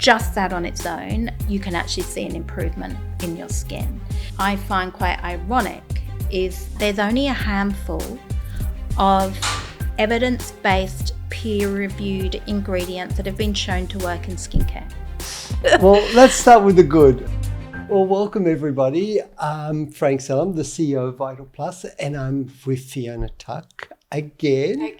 just that on its own, you can actually see an improvement in your skin. I find quite ironic is there's only a handful of evidence-based, peer-reviewed ingredients that have been shown to work in skincare. Well, let's start with the good. Well, welcome everybody. I'm Frank Selim, the CEO of Vital Plus, and I'm with Fiona Tuck again.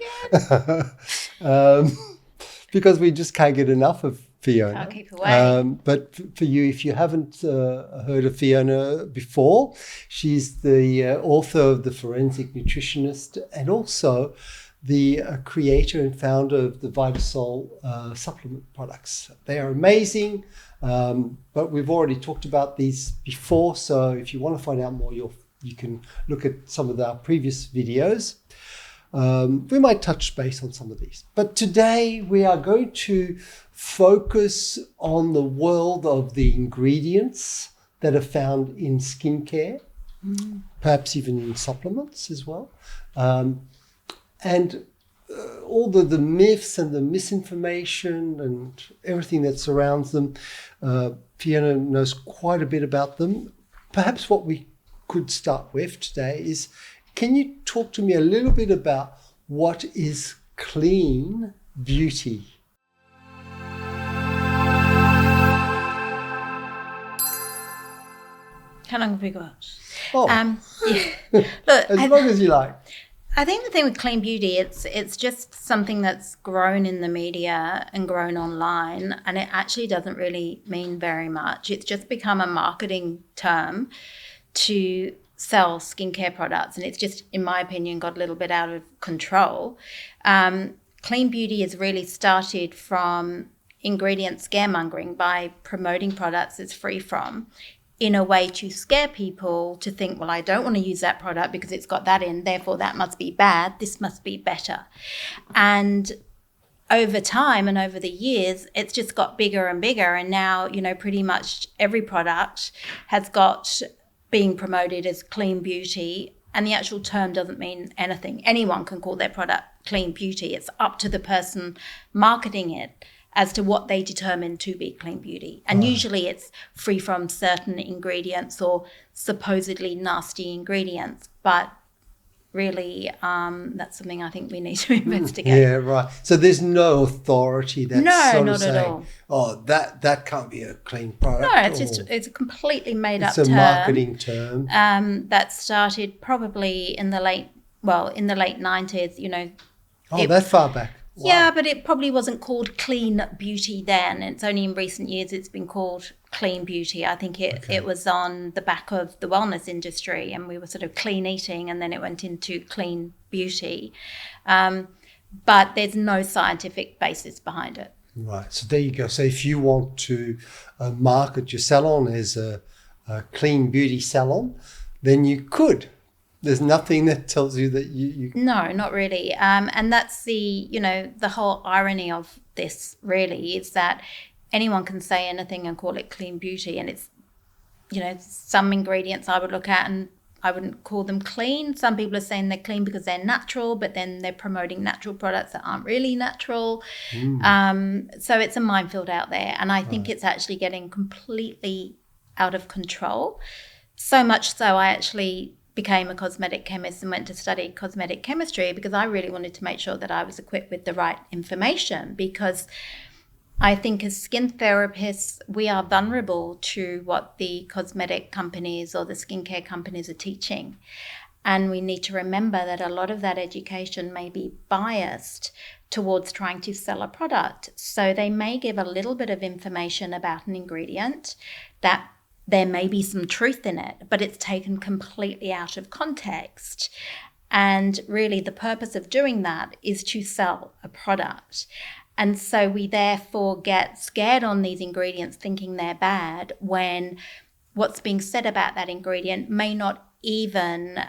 Because we just can't get enough of Fiona. Can't keep away. But for you, if you haven't heard of Fiona before, she's the author of the Forensic Nutritionist and also the creator and founder of the Vita Sol supplement products. They are amazing, but we've already talked about these before. So if you want to find out more, you can look at some of our previous videos. We might touch base on some of these. But today we are going to focus on the world of the ingredients that are found in skincare, perhaps even in supplements as well. And all the myths and the misinformation and everything that surrounds them. Fiona knows quite a bit about them. Perhaps what we could start with today is, can you talk to me a little bit about what is clean beauty? How long have we got? Oh, Look, as long as you like. I think the thing with clean beauty, it's just something that's grown in the media and grown online, and it actually doesn't really mean very much. It's just become a marketing term to sell skincare products, and it's just, in my opinion, got a little bit out of control. Clean beauty has really started from ingredient scaremongering by promoting products it's free from, in a way to scare people to think, well, I don't want to use that product because it's got that in, therefore that must be bad, this must be better. And over time and over the years, it's just got bigger and bigger, and now, pretty much every product has got being promoted as clean beauty, and the actual term doesn't mean anything. Anyone can call their product clean beauty. It's up to the person marketing it as to what they determine to be clean beauty. And usually it's free from certain ingredients or supposedly nasty ingredients. But really, that's something I think we need to investigate. Yeah, right. So there's no authority that's sort of saying, at all. Oh, that can't be a clean product. No, it's a completely made up term. It's a marketing term. That started probably in the late 90s, That far back. Wow. Yeah, but it probably wasn't called clean beauty then. It's only in recent years it's been called clean beauty. I think it was on the back of the wellness industry, and we were sort of clean eating, and then it went into clean beauty. But there's no scientific basis behind it. Right. So there you go. So if you want to market your salon as a clean beauty salon, then you could. There's nothing that tells you that you... No, not really. And that's the whole irony of this really is that anyone can say anything and call it clean beauty. And it's, some ingredients I would look at and I wouldn't call them clean. Some people are saying they're clean because they're natural, but then they're promoting natural products that aren't really natural. So it's a minefield out there. And I think it's actually getting completely out of control. So much so I actually became a cosmetic chemist and went to study cosmetic chemistry because I really wanted to make sure that I was equipped with the right information, because I think as skin therapists, we are vulnerable to what the cosmetic companies or the skincare companies are teaching. And we need to remember that a lot of that education may be biased towards trying to sell a product. So they may give a little bit of information about an ingredient that there may be some truth in it, but it's taken completely out of context. And really the purpose of doing that is to sell a product. And so we therefore get scared on these ingredients thinking they're bad when what's being said about that ingredient may not even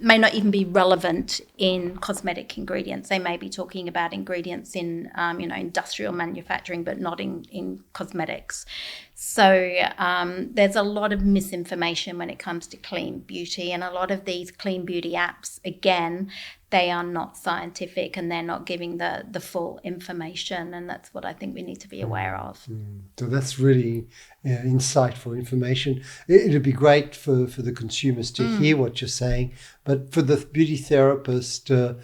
may not even be relevant in cosmetic ingredients. They may be talking about ingredients in, industrial manufacturing, but not in cosmetics. So there's a lot of misinformation when it comes to clean beauty, and a lot of these clean beauty apps, again, they are not scientific and they're not giving the full information. And that's what I think we need to be aware of. So that's really insightful information. It'd be great for the consumers to hear what you're saying, but for the beauty therapist, are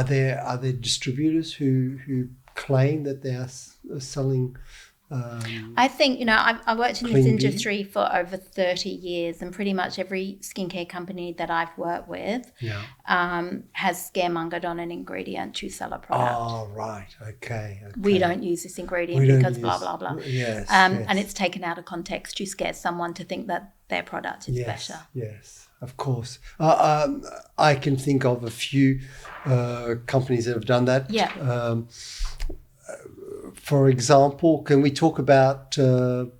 there distributors who claim that they are selling? I think, I've worked in this industry for over 30 years, and pretty much every skincare company that I've worked with has scaremongered on an ingredient to sell a product. Oh, right. Okay. We don't use this ingredient because blah, blah, blah. Yes, And it's taken out of context to scare someone to think that their product is better. Yes, of course. I can think of a few companies that have done that. Yeah. For example, can we talk about some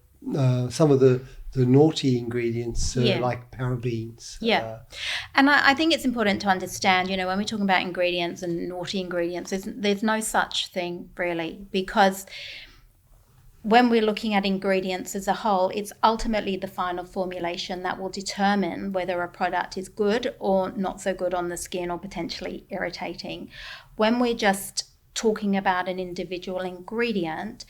of the naughty ingredients like parabens? And I think it's important to understand, when we're talking about ingredients and naughty ingredients, there's no such thing really, because when we're looking at ingredients as a whole, it's ultimately the final formulation that will determine whether a product is good or not so good on the skin or potentially irritating. When we're just talking about an individual ingredient,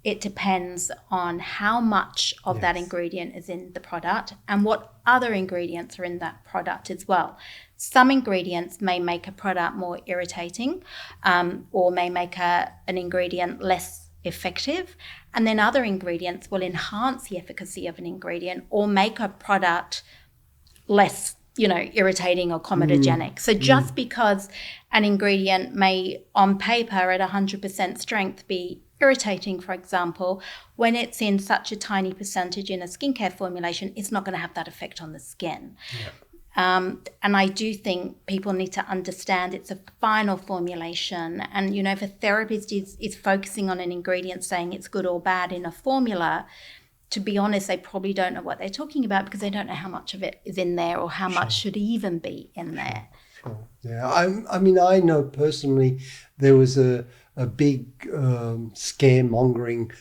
it depends on how much of that ingredient is in the product and what other ingredients are in that product as well. Some ingredients may make a product more irritating or may make an ingredient less effective, and then other ingredients will enhance the efficacy of an ingredient or make a product less irritating or comedogenic. So just because an ingredient may on paper at 100% strength be irritating, for example, when it's in such a tiny percentage in a skincare formulation, it's not going to have that effect on the skin. And I do think people need to understand it's a final formulation. And, if a therapist is focusing on an ingredient saying it's good or bad in a formula, to be honest, they probably don't know what they're talking about because they don't know how much of it is in there or how much should even be in there. Sure. Yeah, I know personally there was a big scaremongering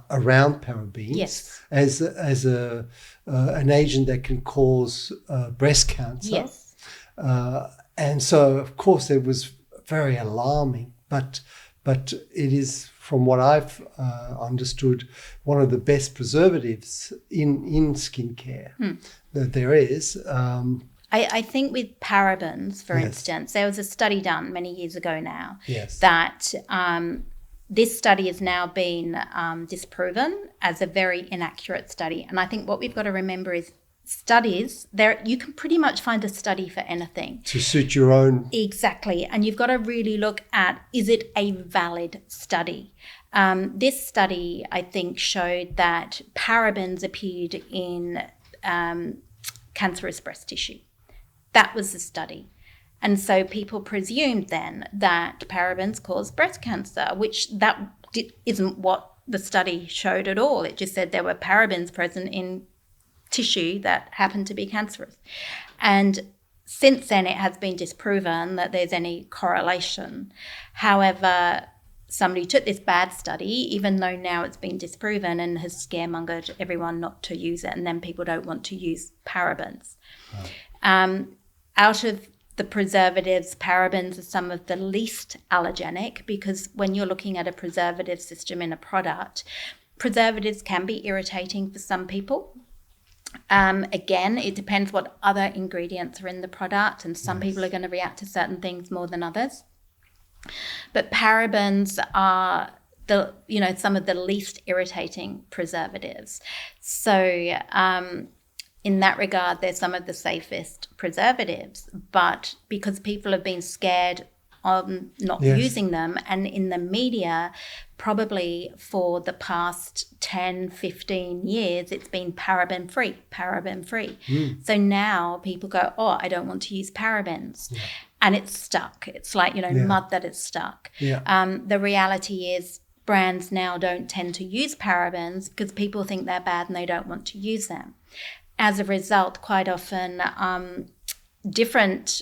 around parabens as an agent that can cause breast cancer. Yes. And so, of course, it was very alarming, but it is, from what I've understood, one of the best preservatives in skincare that there is. I think with parabens, for instance, there was a study done many years ago now that this study has now been disproven as a very inaccurate study. And I think what we've got to remember is studies, you can pretty much find a study for anything. To suit your own. Exactly. And you've got to really look at, is it a valid study? This study, I think, showed that parabens appeared in cancerous breast tissue. That was the study. And so people presumed then that parabens cause breast cancer, which isn't what the study showed at all. It just said there were parabens present in tissue that happened to be cancerous. And since then, it has been disproven that there's any correlation. However, somebody took this bad study, even though now it's been disproven, and has scaremongered everyone not to use it, and then people don't want to use parabens. Out of the preservatives, parabens are some of the least allergenic, because when you're looking at a preservative system in a product, preservatives can be irritating for some people. Again, it depends what other ingredients are in the product, and some people are going to react to certain things more than others. But parabens are some of the least irritating preservatives. So in that regard, they're some of the safest preservatives. But because people have been scared of not using them, and in the media, probably for the past 10, 15 years, it's been paraben free. So now people go, I don't want to use parabens. And it's stuck. It's like, mud that it's stuck. The reality is brands now don't tend to use parabens because people think they're bad and they don't want to use them. As a result, quite often different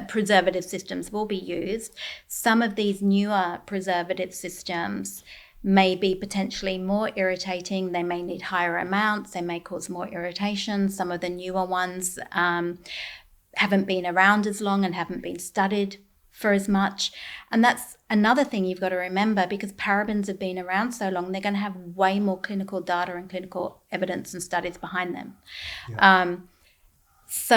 preservative systems will be used. Some of these newer preservative systems may be potentially more irritating. They may need higher amounts. They may cause more irritation. Some of the newer ones haven't been around as long and haven't been studied for as much. And that's another thing you've got to remember, because parabens have been around so long, they're going to have way more clinical data and clinical evidence and studies behind them. Yeah. So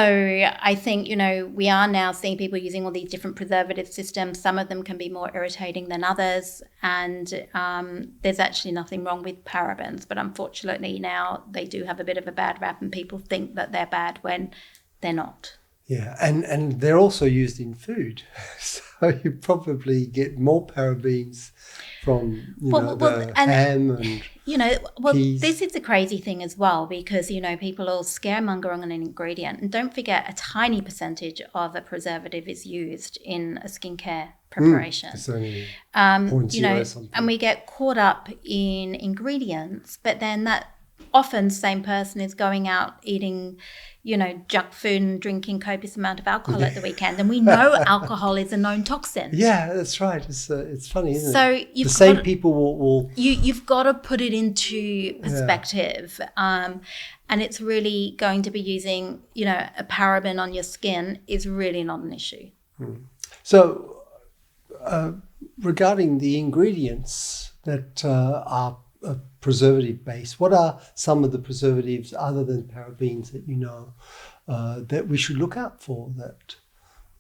I think, we are now seeing people using all these different preservative systems. Some of them can be more irritating than others. And there's actually nothing wrong with parabens. But unfortunately now they do have a bit of a bad rap, and people think that they're bad when they're not. Yeah, and they're also used in food. So you probably get more parabens from, ham and peas. This is the crazy thing as well, because, people will scaremonger on an ingredient. And don't forget, a tiny percentage of a preservative is used in a skincare preparation. It's only 0.0 or something. And we get caught up in ingredients, but then that often same person is going out eating, junk food and drinking copious amount of alcohol at the weekend. And we know alcohol is a known toxin. Yeah, that's right. It's funny, isn't so it? The same people will... You've got to put it into perspective. Yeah. And it's really going to be using, a paraben on your skin is really not an issue. So regarding the ingredients that are preservative based, what are some of the preservatives other than parabens that that we should look out for that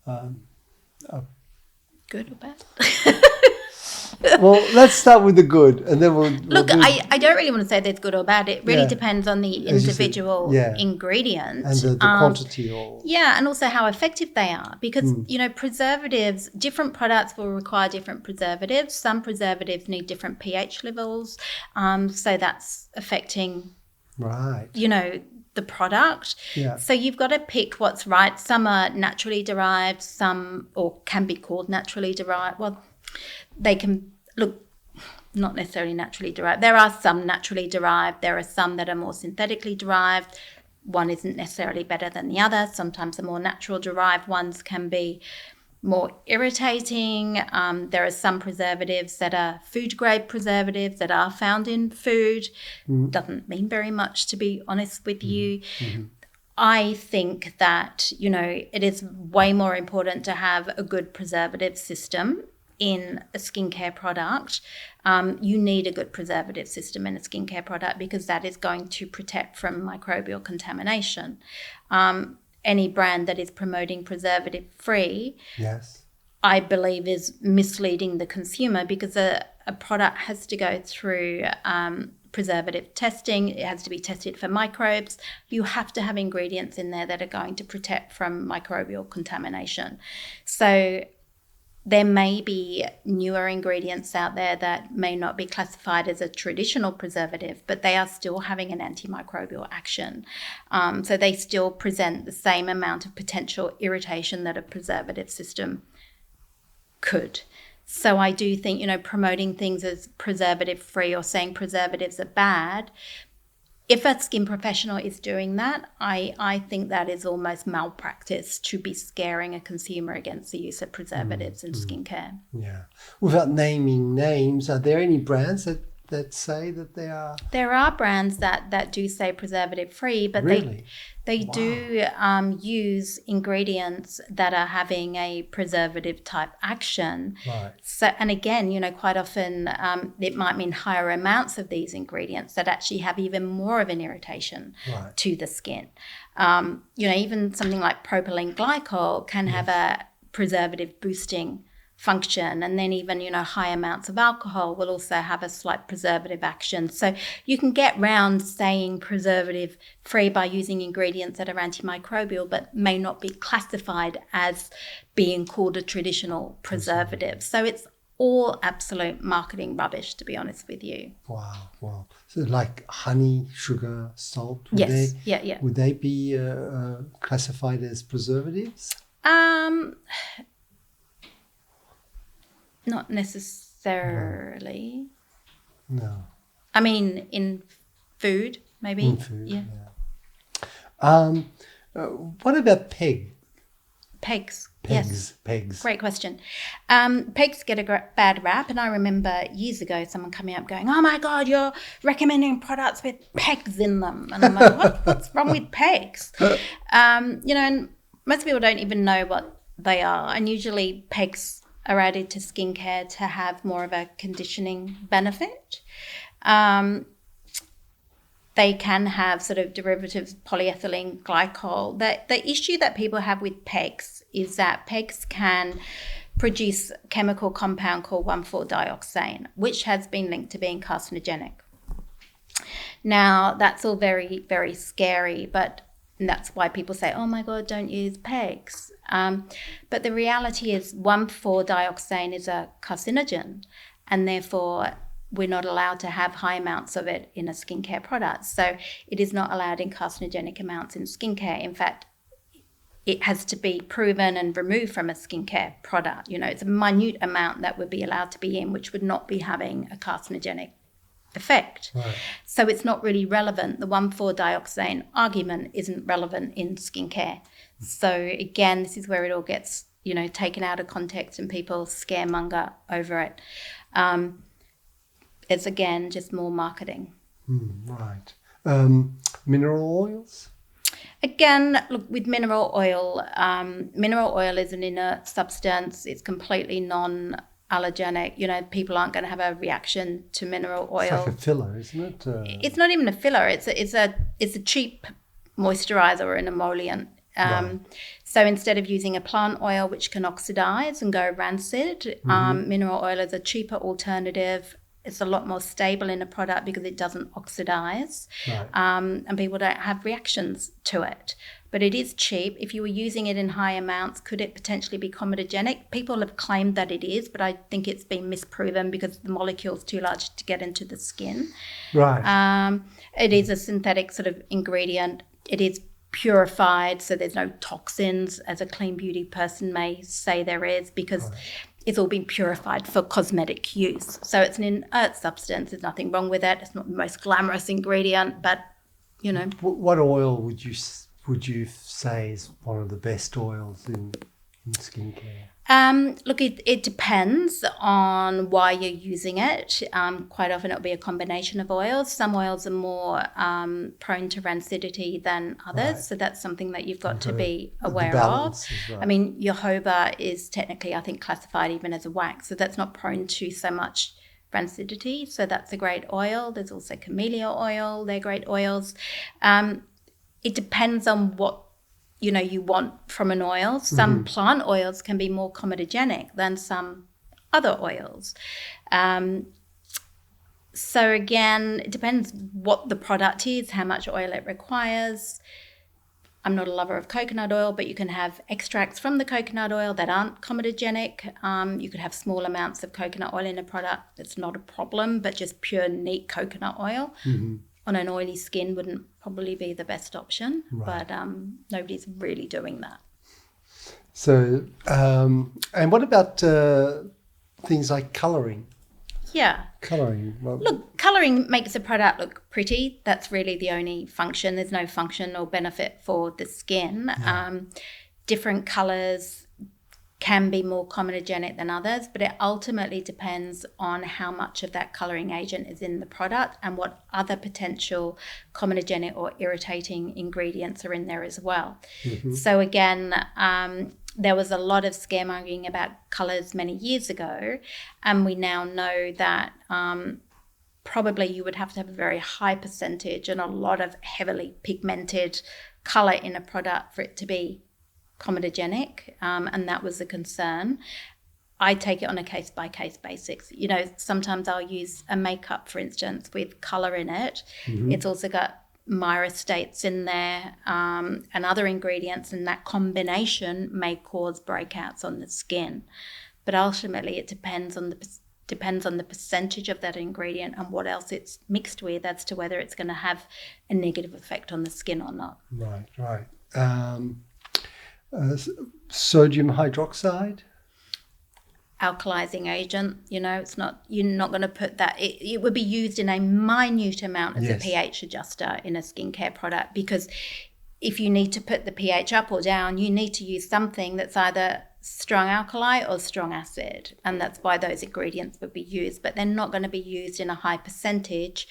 are good or bad? Well, let's start with the good, and then we'll I don't really want to say there's good or bad. It really depends on the individual ingredient and the quantity, and also how effective they are. Because preservatives, different products will require different preservatives. Some preservatives need different pH levels, so that's affecting the product. Yeah. So you've got to pick what's right. Some are naturally derived, some or can be called naturally derived. Well, they can look not necessarily naturally derived. There are some naturally derived. There are some that are more synthetically derived. One isn't necessarily better than the other. Sometimes the more natural derived ones can be more irritating. There are some preservatives that are food grade preservatives that are found in food. Doesn't mean very much, to be honest with you. I think that, it is way more important to have a good preservative system in a skincare product. You need a good preservative system in a skincare product, because that is going to protect from microbial contamination. Any brand that is promoting preservative free, I believe, is misleading the consumer, because a product has to go through preservative testing. It has to be tested for microbes. You have to have ingredients in there that are going to protect from microbial contamination. So there may be newer ingredients out there that may not be classified as a traditional preservative, but they are still having an antimicrobial action. So they still present the same amount of potential irritation that a preservative system could. So I do think, promoting things as preservative-free or saying preservatives are bad, if a skin professional is doing that, I think that is almost malpractice to be scaring a consumer against the use of preservatives in skincare. Yeah. Without naming names, are there any brands that say that they are? There are brands that do say preservative-free, but really? they do use ingredients that are having a preservative-type action. Right. So, and again, quite often it might mean higher amounts of these ingredients that actually have even more of an irritation to the skin. Even something like propylene glycol can have a preservative boosting function, and then even high amounts of alcohol will also have a slight preservative action. So you can get round saying preservative free by using ingredients that are antimicrobial but may not be classified as being called a traditional preservative. So it's all absolute marketing rubbish, to be honest with you. Wow. So like honey, sugar, salt, would they be classified as preservatives? Not necessarily. No. I mean, in food, maybe. In food, yeah. What about pegs? Yes. Pegs. Great question. Pegs get a bad rap, and I remember years ago someone coming up going, "Oh my God, you're recommending products with pegs in them," and I'm like, "What's wrong with pegs?" And most people don't even know what they are, and usually PEGs are added to skincare to have more of a conditioning benefit. They can have sort of derivatives, polyethylene glycol. The issue that people have with PEGs is that PEGs can produce a chemical compound called 1,4-dioxane, which has been linked to being carcinogenic. Now, that's all very, very scary, but that's why people say, oh my God, don't use PEGs. But the reality is 1,4-dioxane is a carcinogen, and therefore we're not allowed to have high amounts of it in a skincare product. So it is not allowed in carcinogenic amounts in skincare. In fact, it has to be proven and removed from a skincare product. You know, it's a minute amount that would be allowed to be in, which would not be having a carcinogenic effect. Right. So it's not really relevant. The 1,4-dioxane argument isn't relevant in skincare. So again, this is where it all gets, you know, taken out of context and people scaremonger over it. It's again just more marketing. Right. Mineral oils? Again, look, with mineral oil is an inert substance. It's completely non-allergenic. You know, people aren't going to have a reaction to mineral oil. It's like a filler, isn't it? It's not even a filler. It's a cheap moisturizer or an emollient. Right. So instead of using a plant oil which can oxidize and go rancid, mineral oil is a cheaper alternative. It's a lot more stable in a product because it doesn't oxidize, right. And people don't have reactions to it. But it is cheap. If you were using it in high amounts, could it potentially be comedogenic? People have claimed that it is, but I think it's been misproven because the molecule's too large to get into the skin. Right. It is a synthetic sort of ingredient. It is purified, so there's no toxins, as a clean beauty person may say there is, because it's all been purified for cosmetic use. So it's an inert substance. There's nothing wrong with it. It's not the most glamorous ingredient, but, you know. What oil would you say is one of the best oils in skincare? Look, it depends on why you're using it. Quite often it'll be a combination of oils. Some oils are more prone to rancidity than others, right. So that's something that you've got to be aware of. Right. I mean, jojoba is technically, I think, classified even as a wax, so that's not prone to so much rancidity. So that's a great oil. There's also camellia oil. They're great oils. It depends on what you want from an oil. Some plant oils can be more comedogenic than some other oils. So again, it depends what the product is, how much oil it requires. I'm not a lover of coconut oil, but you can have extracts from the coconut oil that aren't comedogenic. You could have small amounts of coconut oil in a product. That's not a problem, but just pure neat coconut oil on an oily skin wouldn't probably be the best option, right. But nobody's really doing that. So, and what about things like colouring? Yeah. Colouring. Well, look, colouring makes a product look pretty. That's really the only function. There's no function or benefit for the skin. Yeah. Different colours can be more comedogenic than others, but it ultimately depends on how much of that colouring agent is in the product and what other potential comedogenic or irritating ingredients are in there as well. So again, there was a lot of scaremongering about colours many years ago, and we now know that probably you would have to have a very high percentage and a lot of heavily pigmented colour in a product for it to be comedogenic, and that was a concern. I take it on a case-by-case basis. You know, sometimes I'll use a makeup, for instance, with colour in it. It's also got myristates in there and other ingredients, and that combination may cause breakouts on the skin. But ultimately, it depends on the percentage of that ingredient and what else it's mixed with as to whether it's going to have a negative effect on the skin or not. Right. Sodium hydroxide? Alkalizing agent, it's not, you're not going to put that, it would be used in a minute amount as a pH adjuster in a skincare product, because if you need to put the pH up or down, you need to use something that's either strong alkali or strong acid, and that's why those ingredients would be used, but they're not going to be used in a high percentage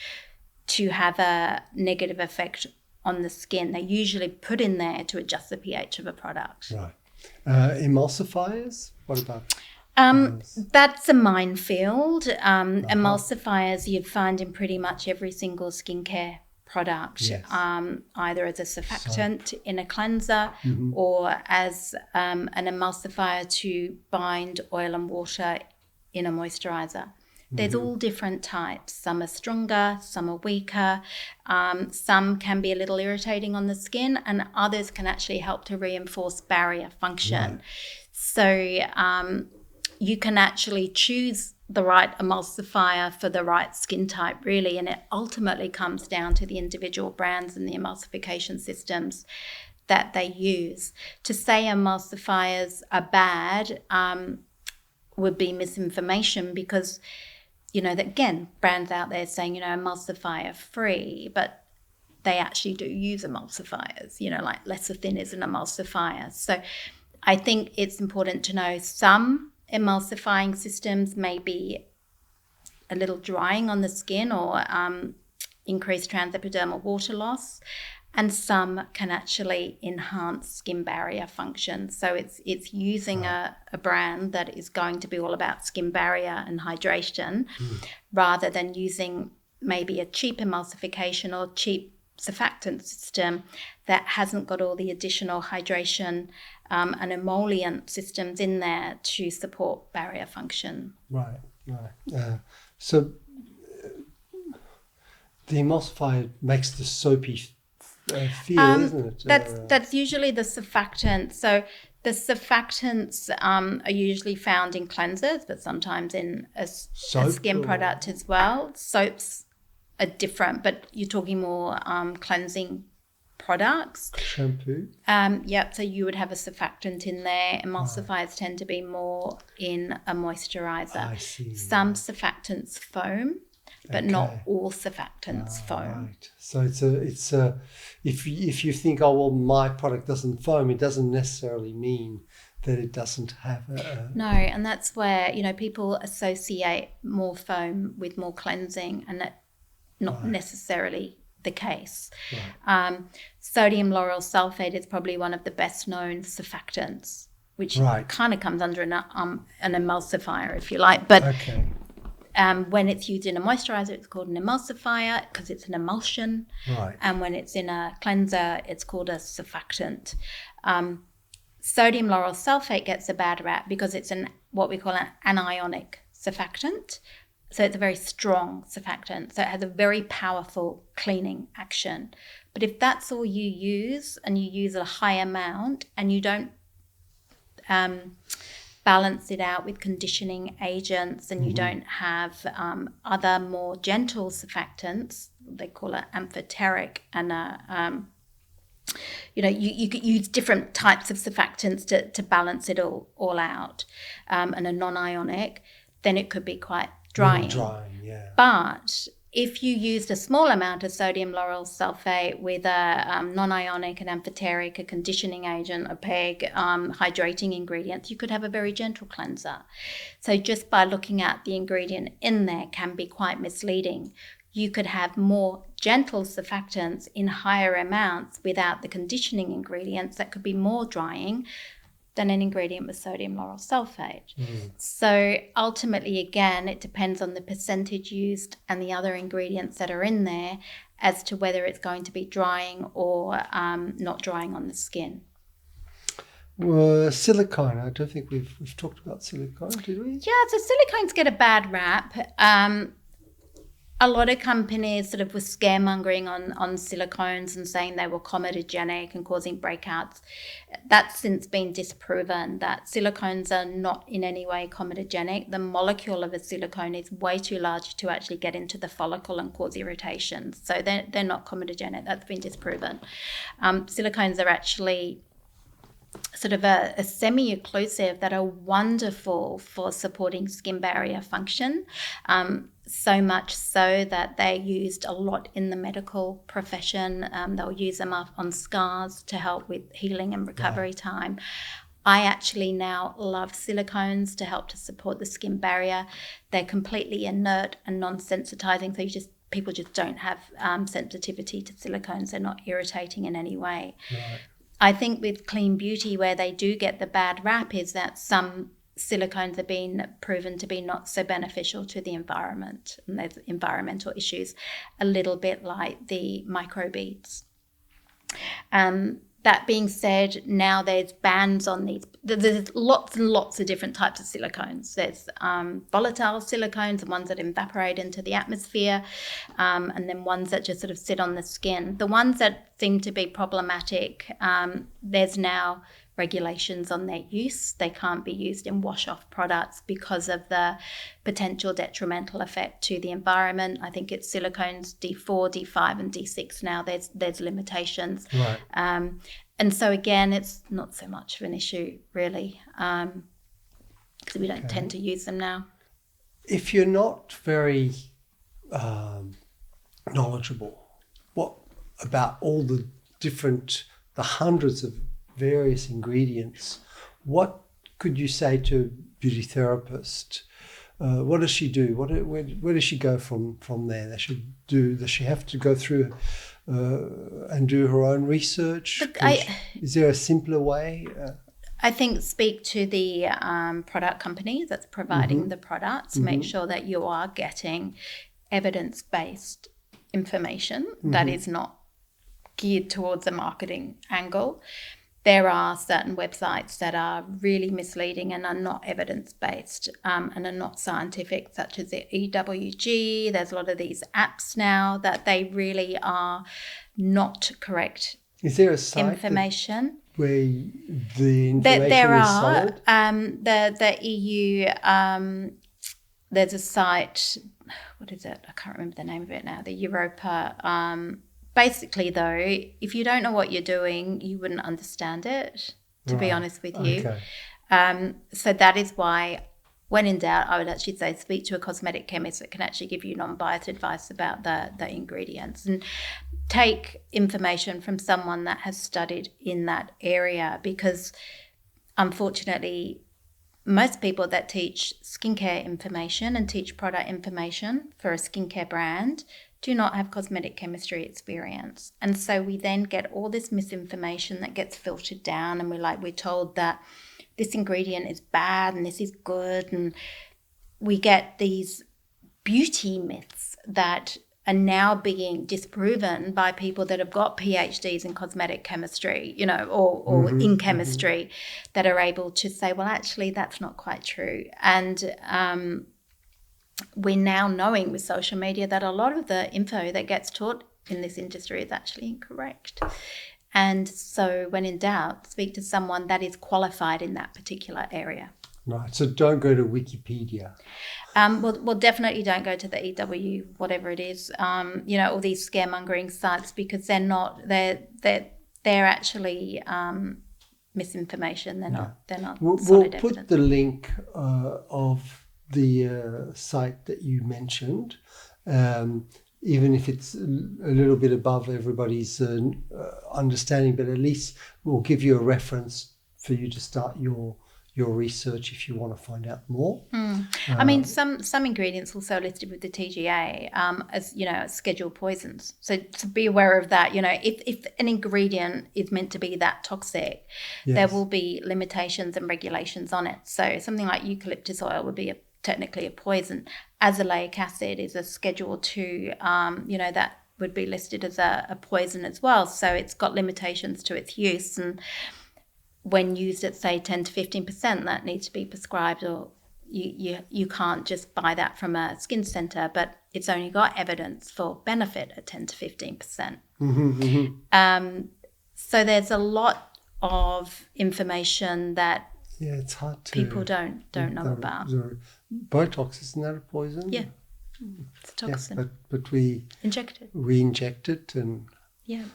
to have a negative effect on the skin. They're usually put in there to adjust the pH of a product. Right. Emulsifiers? What about those? That's a minefield. Emulsifiers you'd find in pretty much every single skincare product, Yes. either as a surfactant in a cleanser or as an emulsifier to bind oil and water in a moisturizer. There's all different types. Some are stronger, some are weaker. Some can be a little irritating on the skin, and others can actually help to reinforce barrier function. Right. So you can actually choose the right emulsifier for the right skin type, really, and it ultimately comes down to the individual brands and the emulsification systems that they use. To say emulsifiers are bad would be misinformation, because that, again, brands out there saying, emulsifier free, but they actually do use emulsifiers, like lecithin is an emulsifier. So I think it's important to know some emulsifying systems may be a little drying on the skin or increase transepidermal water loss, and some can actually enhance skin barrier function. So it's using a brand that is going to be all about skin barrier and hydration rather than using maybe a cheap emulsification or cheap surfactant system that hasn't got all the additional hydration and emollient systems in there to support barrier function. Right. So the emulsifier makes the soapy feel, isn't it? That's usually the surfactant. So the surfactants are usually found in cleansers, but sometimes in a skin product as well. Soaps are different, but you're talking more cleansing products. Shampoo? So you would have a surfactant in there. Emulsifiers tend to be more in a moisturizer. I see. Some surfactants foam, but not all surfactants foam. Right. So it's if you think, my product doesn't foam, it doesn't necessarily mean that it doesn't have a... No, and that's where people associate more foam with more cleansing, and that's not necessarily the case. Right. Sodium lauryl sulfate is probably one of the best known surfactants, which kind of comes under an emulsifier, if you like. But when it's used in a moisturizer, it's called an emulsifier because it's an emulsion. Right. And when it's in a cleanser, it's called a surfactant. Sodium lauryl sulfate gets a bad rap because it's what we call an anionic surfactant. So it's a very strong surfactant. So it has a very powerful cleaning action. But if that's all you use, and you use a high amount, and you don't balance it out with conditioning agents, and you don't have other more gentle surfactants, they call it amphoteric, and you could use different types of surfactants to balance it all out, and a non-ionic, then it could be quite drying. But if you used a small amount of sodium lauryl sulfate with a non-ionic, an amphoteric, a conditioning agent, a PEG, hydrating ingredients, you could have a very gentle cleanser. So just by looking at the ingredient in there can be quite misleading. You could have more gentle surfactants in higher amounts without the conditioning ingredients that could be more drying than an ingredient with sodium lauryl sulfate. So ultimately, again, it depends on the percentage used and the other ingredients that are in there as to whether it's going to be drying or not drying on the skin. Well, silicone, I don't think we've talked about silicone, did we? Yeah, so silicones get a bad rap. A lot of companies sort of were scaremongering on silicones and saying they were comedogenic and causing breakouts. That's since been disproven that silicones are not in any way comedogenic. The molecule of a silicone is way too large to actually get into the follicle and cause irritation. So they're not comedogenic. That's been disproven. Silicones are actually sort of a semi-occlusive that are wonderful for supporting skin barrier function, so much so that they're used a lot in the medical profession. They'll use them on scars to help with healing and recovery time. I actually now love silicones to help to support the skin barrier. They're completely inert and non-sensitizing, so you just people just don't have sensitivity to silicones. They're not irritating in any way. Right. I think with clean beauty, where they do get the bad rap is that some silicones have been proven to be not so beneficial to the environment, and there's environmental issues, a little bit like the microbeads. That being said, now there's bans on these. There's lots and lots of different types of silicones. There's volatile silicones, the ones that evaporate into the atmosphere, and then ones that just sort of sit on the skin. The ones that seem to be problematic, there's now regulations on their use. They can't be used in wash-off products because of the potential detrimental effect to the environment. I think it's silicones D4, D5, and D6 now. There's limitations. Right. And so again, it's not so much of an issue really, because we don't tend to use them now. If you're not very knowledgeable, what about all the hundreds of various ingredients, what could you say to a beauty therapist? What does she do? Where does she go from there? Does she have to go through and do her own research? Is there a simpler way? I think speak to the product company that's providing the products. Make sure that you are getting evidence-based information that is not geared towards a marketing angle. There are certain websites that are really misleading and are not evidence-based and are not scientific, such as the EWG. There's a lot of these apps now that they really are not correct. Is there a site information where the information there is are solid? the EU. There's a site. What is it? I can't remember the name of it now. The Europa. Basically, though, if you don't know what you're doing, you wouldn't understand it, to be honest with you. Okay. So that is why, when in doubt, I would actually say speak to a cosmetic chemist that can actually give you non-biased advice about the ingredients, and take information from someone that has studied in that area, because unfortunately, most people that teach skincare information and teach product information for a skincare brand do not have cosmetic chemistry experience. And so we then get all this misinformation that gets filtered down, and we're told that this ingredient is bad and this is good. And we get these beauty myths that are now being disproven by people that have got PhDs in cosmetic chemistry, or in chemistry, that are able to say, well, actually, that's not quite true. And we're now knowing with social media that a lot of the info that gets taught in this industry is actually incorrect. And so when in doubt, speak to someone that is qualified in that particular area. Right. So don't go to Wikipedia. Well, definitely don't go to the EW, whatever it is, all these scaremongering sites, because they're actually misinformation. They're not We'll solid put evidence. the link of the site that you mentioned, even if it's a little bit above everybody's understanding, but at least we'll give you a reference for you to start your research if you want to find out more. I mean, some ingredients also listed with the TGA as scheduled poisons. So to be aware of that, if an ingredient is meant to be that toxic, there will be limitations and regulations on it. So something like eucalyptus oil would be technically a poison. Azelaic acid is a Schedule 2, that would be listed as a poison as well. So it's got limitations to its use, and when used at, say, 10 to 15%, that needs to be prescribed, or you can't just buy that from a skin centre, but it's only got evidence for benefit at 10 to 15%. So there's a lot of information that it's hard to people don't know about. Botox, isn't that a poison? Yeah, it's a toxin. Yeah, but we inject it. We inject it, and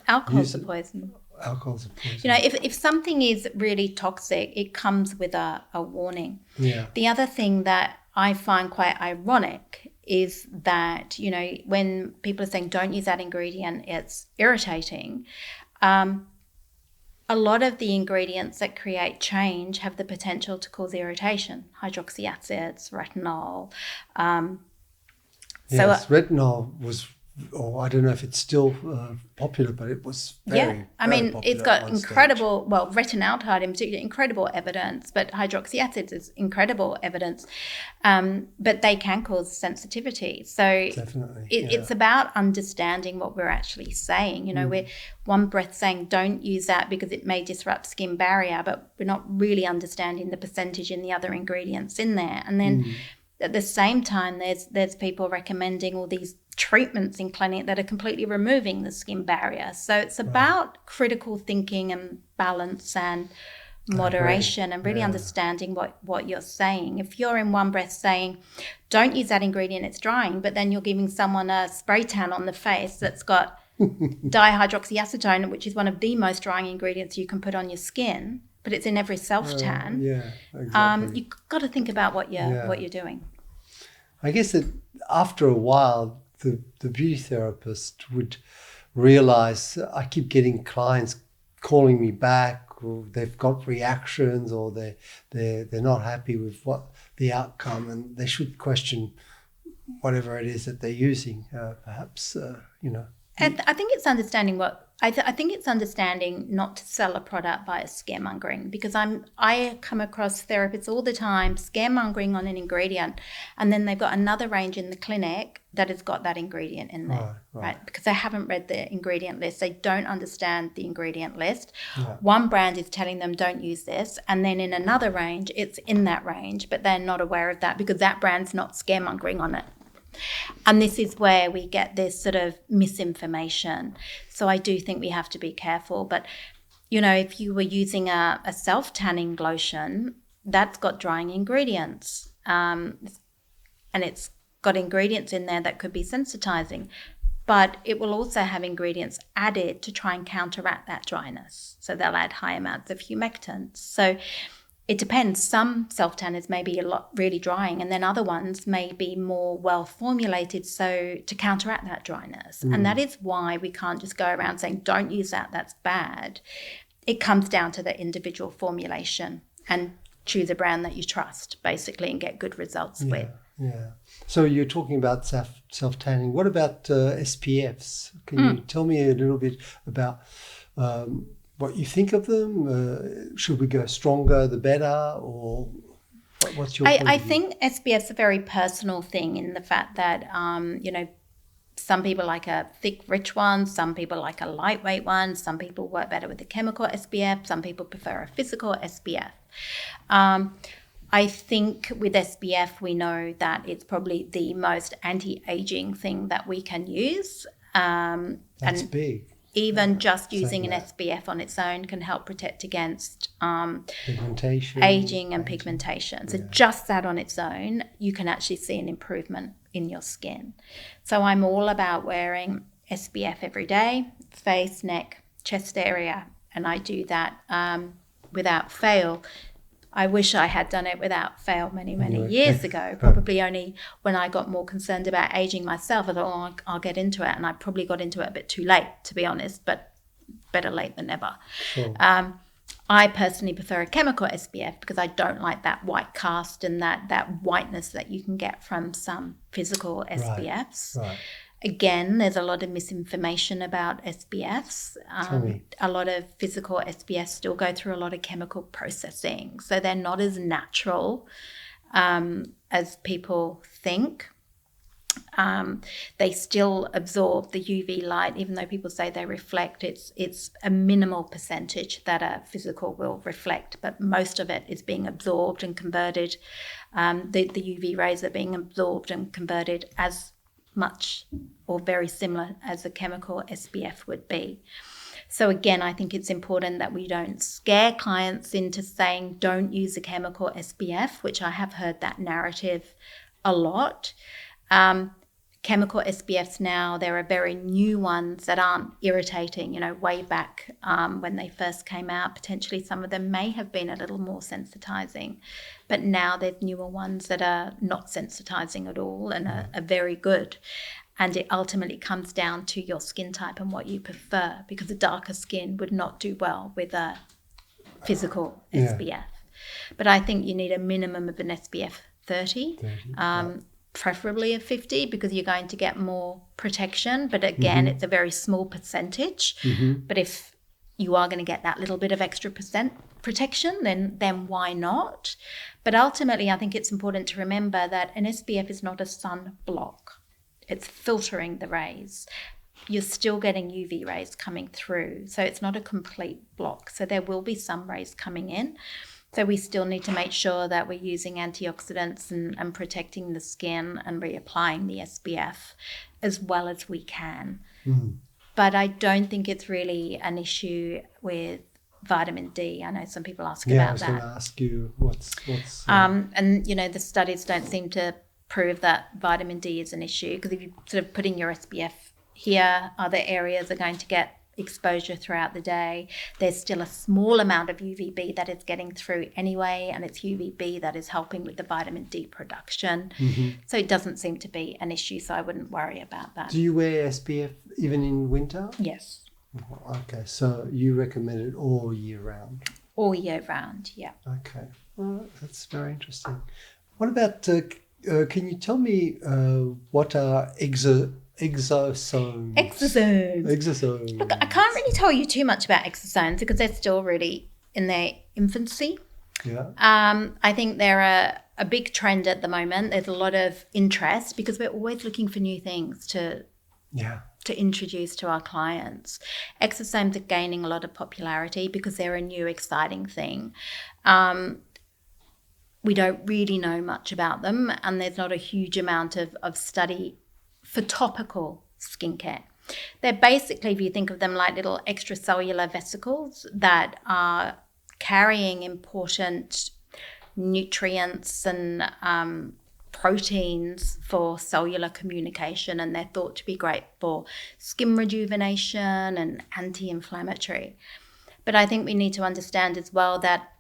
alcohol's a poison. Alcohol's a poison. If something is really toxic, it comes with a warning. Yeah. The other thing that I find quite ironic is that, when people are saying don't use that ingredient, it's irritating. A lot of the ingredients that create change have the potential to cause irritation. Hydroxy acids, retinol. Retinol was or I don't know if it's still popular, but it was very, very popular it's got at one incredible, retinaldehyde in particular, incredible evidence, but hydroxy acids is incredible evidence. But they can cause sensitivity. So definitely, it's about understanding what we're actually saying. We're one breath saying don't use that because it may disrupt skin barrier, but we're not really understanding the percentage in the other ingredients in there. And then at the same time, there's people recommending all these treatments in clinic that are completely removing the skin barrier. So it's about critical thinking and balance and moderation and really understanding what you're saying. If you're in one breath saying, don't use that ingredient, it's drying, but then you're giving someone a spray tan on the face that's got dihydroxyacetone, which is one of the most drying ingredients you can put on your skin, but it's in every self-tan. Exactly. You've got to think about what you're doing. I guess that after a while, the beauty therapist would realize I keep getting clients calling me back, or they've got reactions, or they're not happy with what the outcome, and they should question whatever it is that they're using. Perhaps. And I think it's understanding I think it's understanding not to sell a product by scaremongering, because I come across therapists all the time scaremongering on an ingredient, and then they've got another range in the clinic that has got that ingredient in there, right? Because they haven't read the ingredient list. They don't understand the ingredient list. Yeah. One brand is telling them don't use this, and then in another range, it's in that range, but they're not aware of that because that brand's not scaremongering on it. And this is where we get this sort of misinformation. So I do think we have to be careful. But, if you were using a self-tanning lotion, that's got drying ingredients. And it's got ingredients in there that could be sensitizing. But it will also have ingredients added to try and counteract that dryness. So they'll add high amounts of humectants. So it depends. Some self-tanners may be really drying, and then other ones may be more well formulated so to counteract that dryness. And that is why we can't just go around saying, don't use that, that's bad. It comes down to the individual formulation, and choose a brand that you trust, basically, and get good results with. Yeah. So you're talking about self-tanning. What about SPFs? Can you tell me a little bit about what you think of them? Should we go stronger the better, or what's your point of view? I think SPF's a very personal thing in the fact that, some people like a thick, rich one, some people like a lightweight one, some people work better with a chemical SPF, some people prefer a physical SPF. I think with SPF, we know that it's probably the most anti-aging thing that we can use. That's big. Even just using an SPF on its own can help protect against pigmentation, aging and pigmentation. So just that on its own, you can actually see an improvement in your skin. So I'm all about wearing SPF every day, face, neck, chest area, and I do that without fail. I wish I had done it without fail many years ago, probably only when I got more concerned about aging myself. I thought, I'll get into it. And I probably got into it a bit too late, to be honest, but better late than never. Sure. I personally prefer a chemical SPF because I don't like that white cast and that whiteness that you can get from some physical SPFs. Right. Again, there's a lot of misinformation about SPFs. A lot of physical SPFs still go through a lot of chemical processing. So they're not as natural as people think. They still absorb the UV light, even though people say they reflect. It's a minimal percentage that a physical will reflect, but most of it is being absorbed and converted. The UV rays are being absorbed and converted as much or very similar as a chemical SPF would be. So again, I think it's important that we don't scare clients into saying don't use a chemical SPF, which I have heard that narrative a lot. Chemical SPFs now, there are very new ones that aren't irritating, way back when they first came out. Potentially some of them may have been a little more sensitizing, but now there's newer ones that are not sensitizing at all and are very good. And it ultimately comes down to your skin type and what you prefer, because a darker skin would not do well with a physical SPF. But I think you need a minimum of an SPF 30. preferably a 50 because you're going to get more protection. But again, it's a very small percentage. But if you are going to get that little bit of extra percent protection, then why not? But ultimately, I think it's important to remember that an SPF is not a sun block. It's filtering the rays. You're still getting UV rays coming through. So it's not a complete block. So there will be some rays coming in. So we still need to make sure that we're using antioxidants and protecting the skin and reapplying the SPF as well as we can. But I don't think it's really an issue with vitamin D. I know some people ask about that. Yeah, I was going to ask you what's and, you know, the studies don't seem to prove that vitamin D is an issue because if you sort of put in your SPF here, other areas are going to get exposure throughout the day. There's still a small amount of UVB that is getting through anyway, and it's UVB that is helping with the vitamin D production. So it doesn't seem to be an issue, so I wouldn't worry about that. Do you wear SPF even in winter? Yes. Okay, so you recommend it all year round? All year round, yeah. Okay, well, that's very interesting. What about, can you tell me what are exosomes? Exosomes. Look, I can't really tell you too much about exosomes because they're still really in their infancy. Yeah. I think they're a big trend at the moment. There's a lot of interest because we're always looking for new things to introduce to our clients. Exosomes are gaining a lot of popularity because they're a new, exciting thing. We don't really know much about them, and there's not a huge amount of study for topical skincare. They're basically, if you think of them like little extracellular vesicles that are carrying important nutrients and proteins for cellular communication, and they're thought to be great for skin rejuvenation and anti-inflammatory. But I think we need to understand as well that,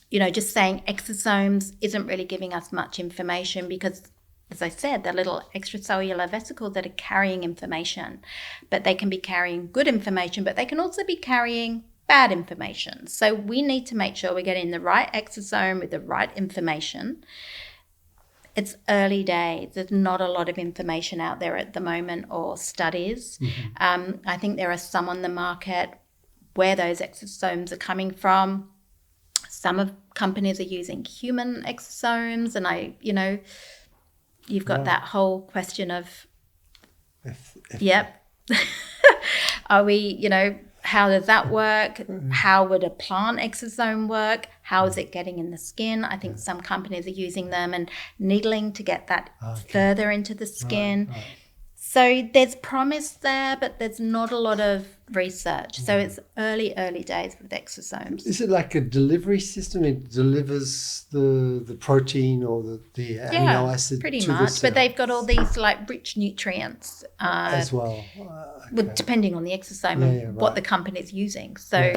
you know, just saying exosomes isn't really giving us much information because, as I said, they're little extracellular vesicles that are carrying information, but they can be carrying good information, but they can also be carrying bad information. So we need to make sure we're getting the right exosome with the right information. It's early days. There's not a lot of information out there at the moment or studies. I think there are some on the market where those exosomes are coming from. Some companies are using human exosomes, and you've got that whole question of, are we, how does that work? How would a plant exosome work? How is it getting in the skin? I think some companies are using them and needling to get that further into the skin. Right. So there's promise there, but there's not a lot of research. So it's early days with exosomes. Is it like a delivery system? It delivers the protein or the amino acid pretty to much. the cell? But they've got all these like rich nutrients as well. Well, depending on the exosome and what the company's using. So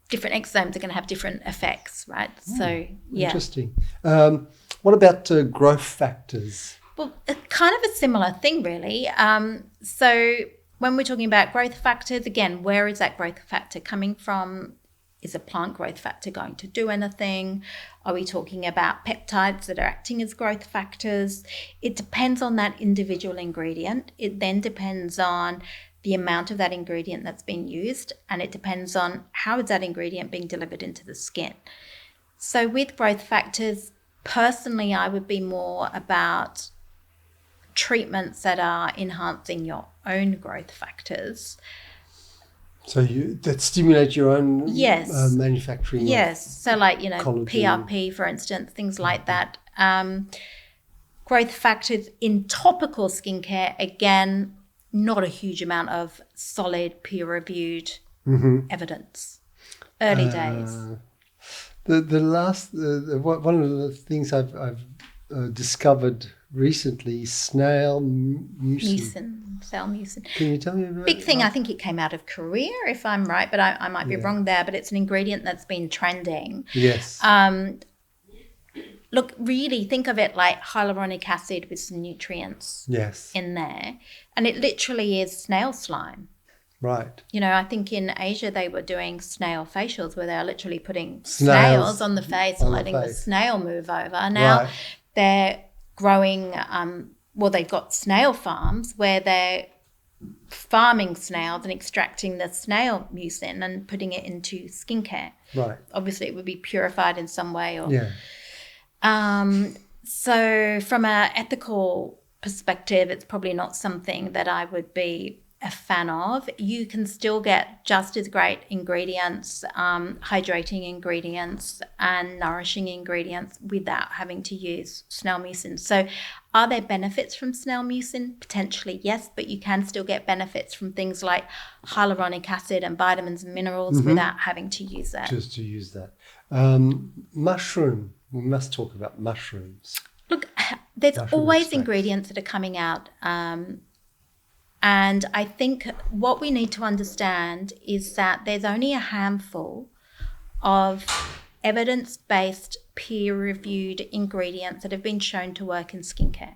different exosomes are going to have different effects, right? So interesting. What about growth factors? Well, kind of a similar thing, really. So when we're talking about growth factors, again, where is that growth factor coming from? Is a plant growth factor going to do anything? Are we talking about peptides that are acting as growth factors? It depends on that individual ingredient. It then depends on the amount of that ingredient that's being used, and it depends on how is that ingredient being delivered into the skin. So with growth factors, personally, I would be more about treatments that are enhancing your own growth factors. So that stimulate your own manufacturing. Yes. So like, collagen. PRP, for instance, things like that. Growth factors in topical skincare, again, not a huge amount of solid peer-reviewed evidence. Early days. One of the things I've discovered recently, Snail Mucin. Snail Mucin. Can you tell me about Big thing, I think it came out of Korea, if I'm right, but I might be wrong there, but it's an ingredient that's been trending. Yes. Look, really think of it like hyaluronic acid with some nutrients in there. And it literally is snail slime. Right. I think in Asia they were doing snail facials where they are literally putting snails on the face and letting the snail move over. Now they're growing they've got snail farms where they're farming snails and extracting the snail mucin and putting it into skincare. Right. Obviously, it would be purified in some way. Or, yeah. So from an ethical perspective, it's probably not something that I would be a fan of. You can still get just as great ingredients, hydrating ingredients and nourishing ingredients without having to use snail mucin. So are there benefits from snail mucin? Potentially, yes, but you can still get benefits from things like hyaluronic acid and vitamins and minerals without having to use that. Just to use that. Mushroom. We must talk about mushrooms. Look, there's Mushroom always extracts. ingredients that are coming out. And I think what we need to understand is that there's only a handful of evidence-based, peer-reviewed ingredients that have been shown to work in skincare.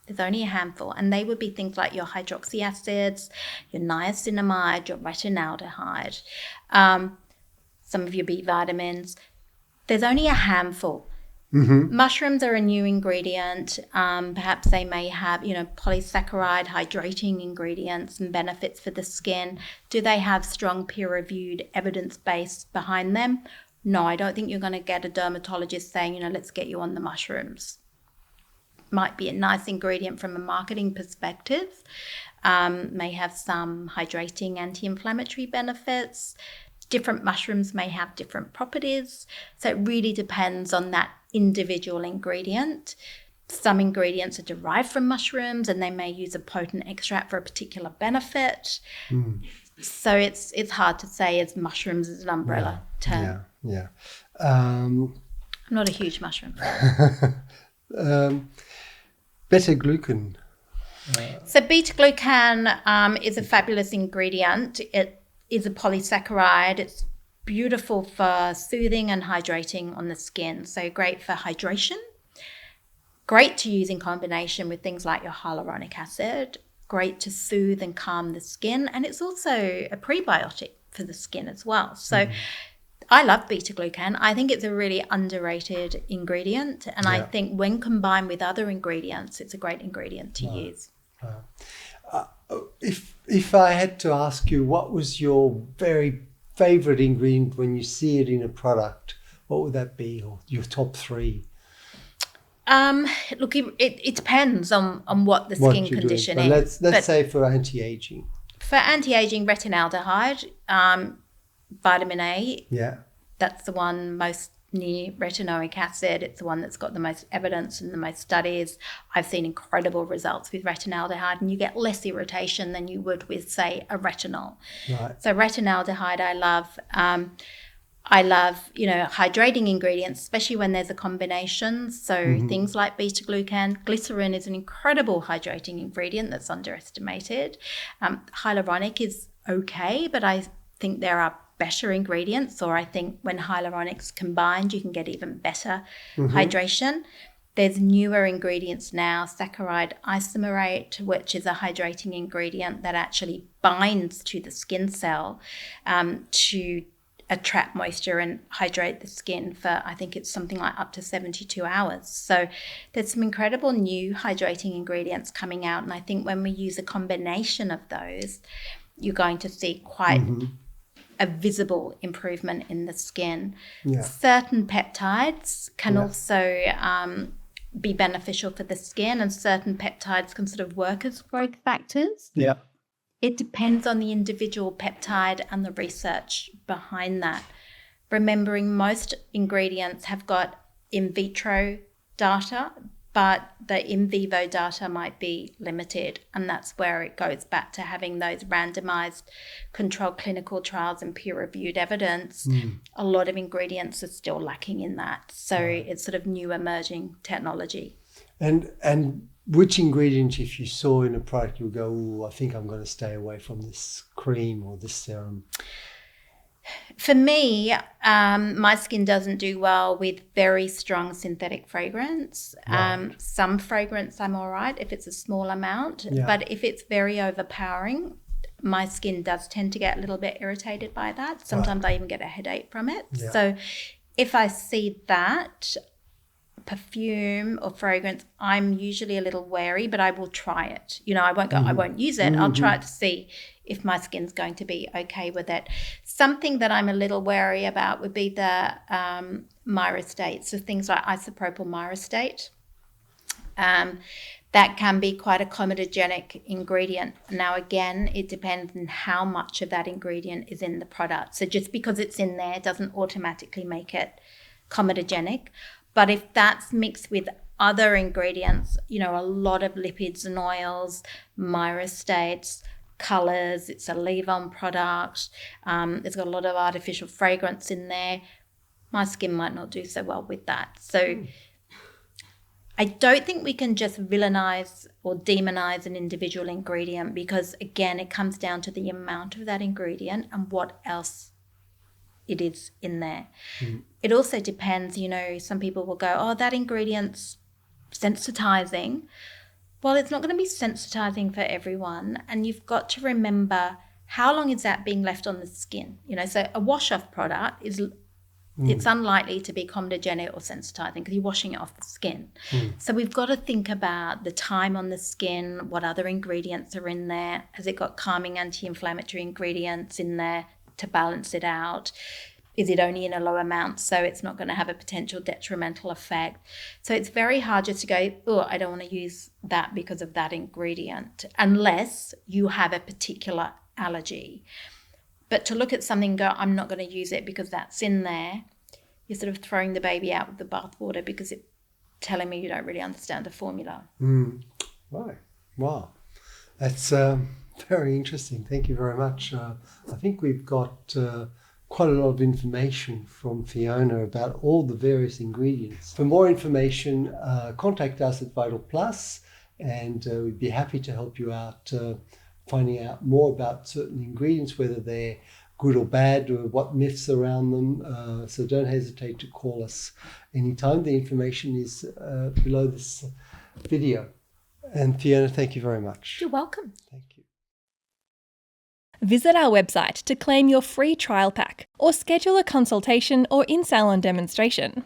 There's only a handful, and they would be things like your hydroxy acids, your niacinamide, your retinaldehyde, some of your B vitamins. There's only a handful. Mushrooms are a new ingredient. Perhaps they may have, polysaccharide, hydrating ingredients and benefits for the skin. Do they have strong peer-reviewed evidence base behind them? No, I don't think you're going to get a dermatologist saying, let's get you on the mushrooms. Might be a nice ingredient from a marketing perspective. May have some hydrating, anti-inflammatory benefits. Different mushrooms may have different properties. So it really depends on that individual ingredient. Some ingredients are derived from mushrooms and they may use a potent extract for a particular benefit. So it's hard to say as mushrooms as an umbrella term. Yeah. I'm not a huge mushroom. Beta-glucan. So beta-glucan is a fabulous ingredient. It is a polysaccharide. It's beautiful for soothing and hydrating on the skin. So great for hydration. Great to use in combination with things like your hyaluronic acid. Great to soothe and calm the skin. And it's also a prebiotic for the skin as well. So I love beta-glucan. I think it's a really underrated ingredient. And I think when combined with other ingredients, it's a great ingredient to use. If I had to ask you, what was your very favorite ingredient when you see it in a product, what would that be? Or your top three? Look, it depends on what the skin condition is. Let's say for anti-aging. For anti-aging, retinaldehyde, vitamin A. Yeah. That's the one most near retinoic acid. It's the one that's got the most evidence and the most studies. I've seen incredible results with retinaldehyde, and you get less irritation than you would with, say, a retinol. Right. So retinaldehyde I love. I love, hydrating ingredients, especially when there's a combination. So things like beta-glucan, glycerin is an incredible hydrating ingredient that's underestimated. Hyaluronic is okay, but I think there are better ingredients, or I think when hyaluronics combined, you can get even better hydration. There's newer ingredients now, saccharide isomerate, which is a hydrating ingredient that actually binds to the skin cell to attract moisture and hydrate the skin for, I think it's something like up to 72 hours. So there's some incredible new hydrating ingredients coming out. And I think when we use a combination of those, you're going to see quite a visible improvement in the skin. Yeah. Certain peptides can also be beneficial for the skin, and certain peptides can sort of work as growth factors. Yeah. It depends on the individual peptide and the research behind that. Remembering most ingredients have got in vitro data, but the in vivo data might be limited. And that's where it goes back to having those randomized controlled clinical trials and peer-reviewed evidence. A lot of ingredients are still lacking in that. So it's sort of new emerging technology. And which ingredient, if you saw in a product, you would go, "Ooh, I think I'm going to stay away from this cream or this serum"? For me, my skin doesn't do well with very strong synthetic fragrance. Right. Some fragrance I'm all right if it's a small amount, but if it's very overpowering, my skin does tend to get a little bit irritated by that. Sometimes I even get a headache from it. Yeah. So if I see that, perfume or fragrance, I'm usually a little wary, but I will try it. I won't use it. I'll try it to see if my skin's going to be okay with it. Something that I'm a little wary about would be the myristate. So things like isopropyl myristate. That can be quite a comedogenic ingredient. Now, again, it depends on how much of that ingredient is in the product. So just because it's in there doesn't automatically make it comedogenic. But if that's mixed with other ingredients, a lot of lipids and oils, myristates, colors, it's a leave-on product, it's got a lot of artificial fragrance in there, my skin might not do so well with that. So I don't think we can just villainize or demonize an individual ingredient, because, again, it comes down to the amount of that ingredient and what else it is in there. It also depends, some people will go, oh, that ingredient's sensitizing. Well, it's not going to be sensitizing for everyone. And you've got to remember, how long is that being left on the skin? So a wash-off product it's unlikely to be comedogenic or sensitizing because you're washing it off the skin. So we've got to think about the time on the skin, what other ingredients are in there. Has it got calming anti-inflammatory ingredients in there to balance it out? Is it only in a low amount, so it's not going to have a potential detrimental effect? So it's very hard just to go, oh, I don't want to use that because of that ingredient, unless you have a particular allergy. But to look at something and go, I'm not going to use it because that's in there, you're sort of throwing the baby out with the bathwater, because it's telling me you don't really understand the formula. Right. Wow. That's very interesting. Thank you very much. I think we've got quite a lot of information from Fiona about all the various ingredients. For more information, contact us at Vital Plus, and we'd be happy to help you out finding out more about certain ingredients, whether they're good or bad, or what myths around them. So don't hesitate to call us anytime. The information is below this video. And Fiona, thank you very much. You're welcome. Thank you. Visit our website to claim your free trial pack or schedule a consultation or in-salon demonstration.